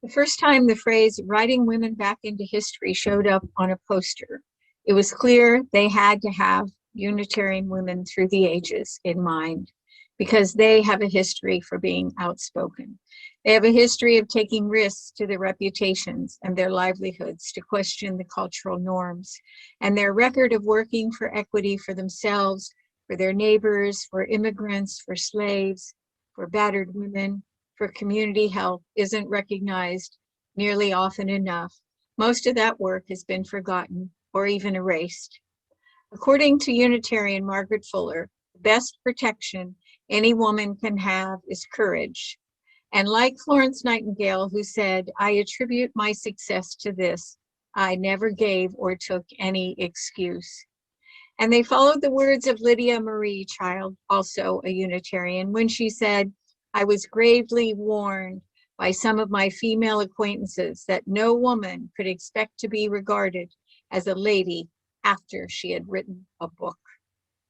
The first time the phrase writing women back into history showed up on a poster, it was clear they had to have Unitarian women through the ages in mind, because they have a history for being outspoken. They have a history of taking risks to their reputations and their livelihoods to question the cultural norms, and their record of working for equity for themselves, for their neighbors, for immigrants, for slaves, for battered women, for community health isn't recognized nearly often enough. Most of that work has been forgotten or even erased. According to Unitarian Margaret Fuller, the best protection any woman can have is courage. And like Florence Nightingale, who said, "I attribute my success to this, I never gave or took any excuse." And they followed the words of Lydia Marie Child, also a Unitarian, when she said, "I was gravely warned by some of my female acquaintances that no woman could expect to be regarded as a lady after she had written a book."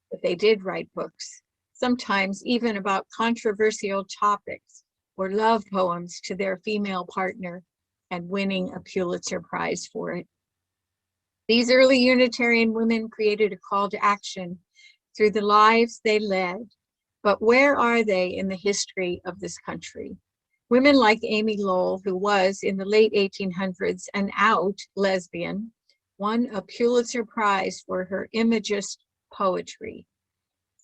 But they did write books, sometimes even about controversial topics or love poems to their female partner, and winning a Pulitzer Prize for it. These early Unitarian women created a call to action through the lives they led. But where are they in the history of this country? Women like Amy Lowell, who was in the late 1800s an out lesbian, won a Pulitzer Prize for her imagist poetry.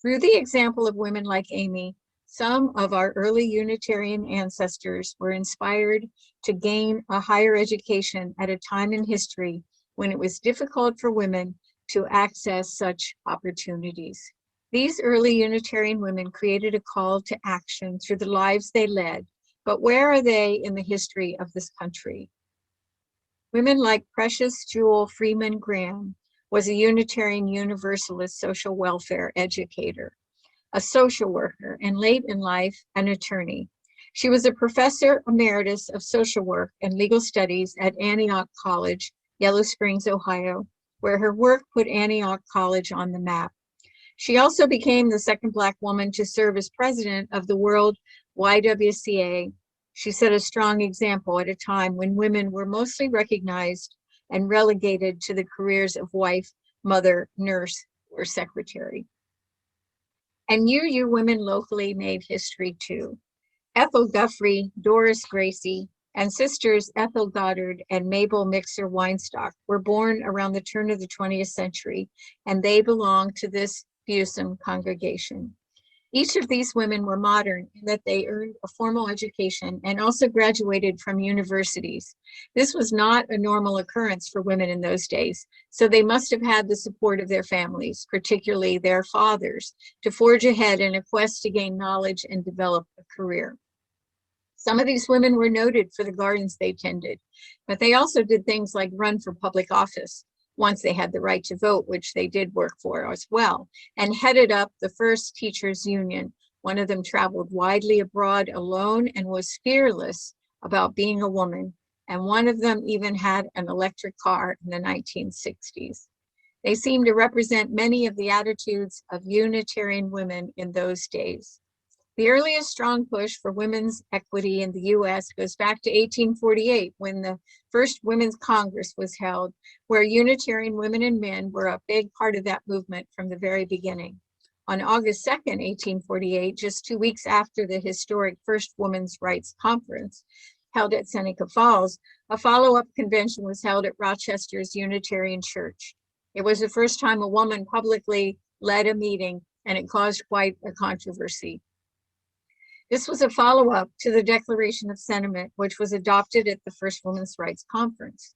Through the example of women like Amy, some of our early Unitarian ancestors were inspired to gain a higher education at a time in history when it was difficult for women to access such opportunities. These early Unitarian women created a call to action through the lives they led, but where are they in the history of this country? Women like Precious Jewel Freeman Graham was a Unitarian Universalist social welfare educator, a social worker, and late in life, an attorney. She was a professor emeritus of social work and legal studies at Antioch College, Yellow Springs, Ohio, where her work put Antioch College on the map. She also became the second Black woman to serve as president of the World YWCA. She set a strong example at a time when women were mostly recognized and relegated to the careers of wife, mother, nurse, or secretary. And you women locally made history too. Ethel Guthrie, Doris Gracie, and sisters Ethel Goddard and Mabel Mixer Weinstock were born around the turn of the 20th century, and they belong to this FUUSM congregation. Each of these women were modern in that they earned a formal education and also graduated from universities. This was not a normal occurrence for women in those days, so they must have had the support of their families, particularly their fathers, to forge ahead in a quest to gain knowledge and develop a career. Some of these women were noted for the gardens they tended, but they also did things like run for public office once they had the right to vote, which they did work for as well, and headed up the first teachers' union. One of them traveled widely abroad alone and was fearless about being a woman, and one of them even had an electric car in the 1960s. They seem to represent many of the attitudes of Unitarian women in those days. The earliest strong push for women's equity in the US goes back to 1848, when the first Women's Congress was held, where Unitarian women and men were a big part of that movement from the very beginning. On August 2nd, 1848, just 2 weeks after the historic First Women's Rights Conference held at Seneca Falls, a follow-up convention was held at Rochester's Unitarian Church. It was the first time a woman publicly led a meeting, and it caused quite a controversy. This was a follow-up to the Declaration of Sentiment, which was adopted at the First Women's Rights Conference.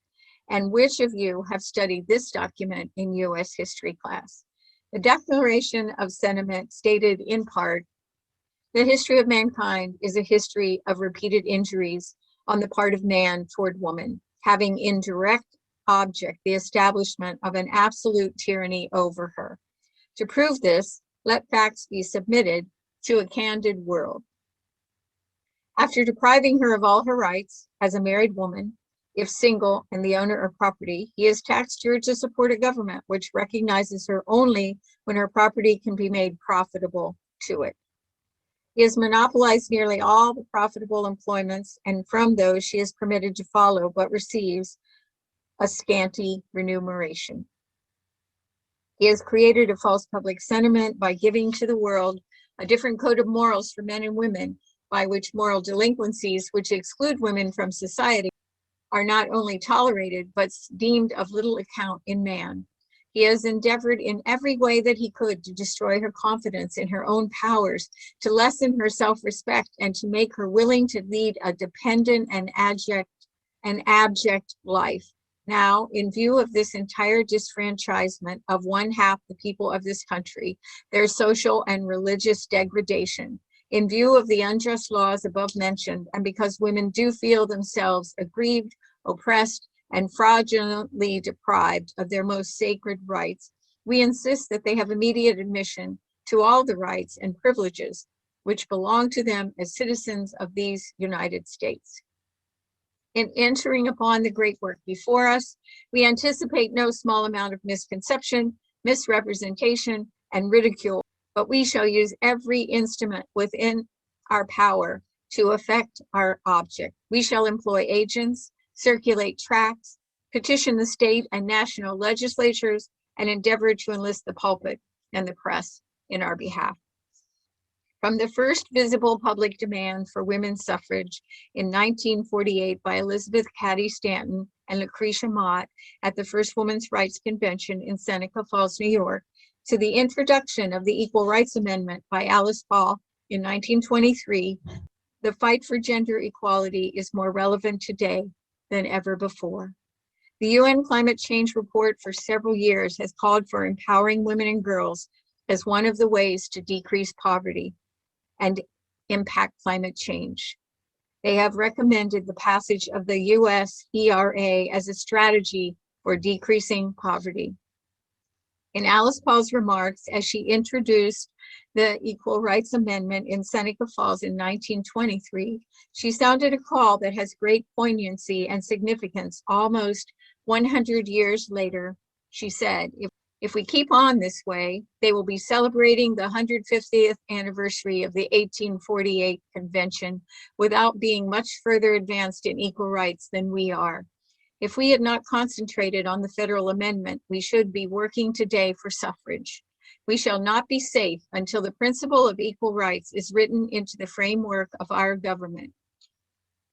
And which of you have studied this document in US history class? The Declaration of Sentiment stated in part, "The history of mankind is a history of repeated injuries on the part of man toward woman, having in direct object the establishment of an absolute tyranny over her. To prove this, let facts be submitted to a candid world. After depriving her of all her rights as a married woman, if single and the owner of property, he has taxed her to support a government which recognizes her only when her property can be made profitable to it. He has monopolized nearly all the profitable employments, and from those she is permitted to follow, but receives a scanty remuneration. He has created a false public sentiment by giving to the world a different code of morals for men and women, by which moral delinquencies, which exclude women from society, are not only tolerated, but deemed of little account in man. He has endeavored in every way that he could to destroy her confidence in her own powers, to lessen her self-respect, and to make her willing to lead a dependent and abject life. Now, in view of this entire disfranchisement of one half the people of this country, their social and religious degradation, in view of the unjust laws above mentioned, and because women do feel themselves aggrieved, oppressed, and fraudulently deprived of their most sacred rights, we insist that they have immediate admission to all the rights and privileges which belong to them as citizens of these United States. In entering upon the great work before us, we anticipate no small amount of misconception, misrepresentation, and ridicule, but we shall use every instrument within our power to effect our object. We shall employ agents, circulate tracts, petition the state and national legislatures, and endeavor to enlist the pulpit and the press in our behalf. From the first visible public demand for women's suffrage in 1948 by Elizabeth Cady Stanton and Lucretia Mott at the first Women's Rights Convention in Seneca Falls, New York, to the introduction of the Equal Rights Amendment by Alice Paul in 1923, the fight for gender equality is more relevant today than ever before. The UN Climate Change Report for several years has called for empowering women and girls as one of the ways to decrease poverty and impact climate change. They have recommended the passage of the US ERA as a strategy for decreasing poverty. In Alice Paul's remarks, as she introduced the Equal Rights Amendment in Seneca Falls in 1923, she sounded a call that has great poignancy and significance almost 100 years later. She said, if we keep on this way, they will be celebrating the 150th anniversary of the 1848 convention without being much further advanced in equal rights than we are. If we had not concentrated on the federal amendment, we should be working today for suffrage. We shall not be safe until the principle of equal rights is written into the framework of our government.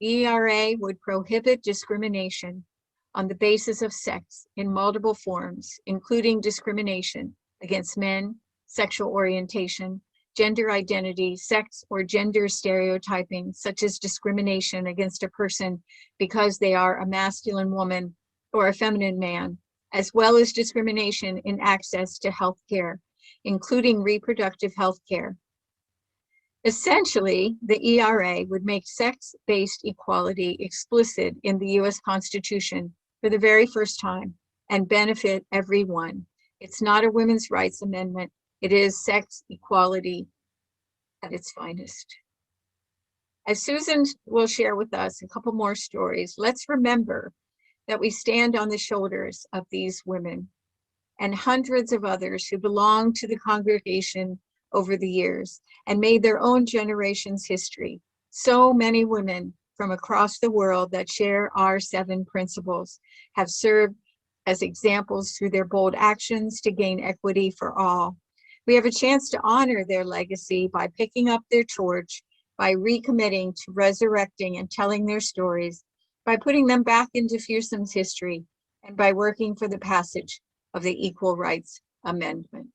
ERA would prohibit discrimination on the basis of sex in multiple forms, including discrimination against men, sexual orientation, gender identity, sex or gender stereotyping, such as discrimination against a person because they are a masculine woman or a feminine man, as well as discrimination in access to health care, including reproductive health care. Essentially, the ERA would make sex-based equality explicit in the US Constitution for the very first time and benefit everyone. It's not a women's rights amendment. It is sex equality at its finest. As Susan will share with us a couple more stories, let's remember that we stand on the shoulders of these women and hundreds of others who belong to the congregation over the years and made their own generation's history. So many women from across the world that share our 7 principles have served as examples through their bold actions to gain equity for all. We have a chance to honor their legacy by picking up their torch, by recommitting to resurrecting and telling their stories, by putting them back into FUUSM's history, and by working for the passage of the Equal Rights Amendment.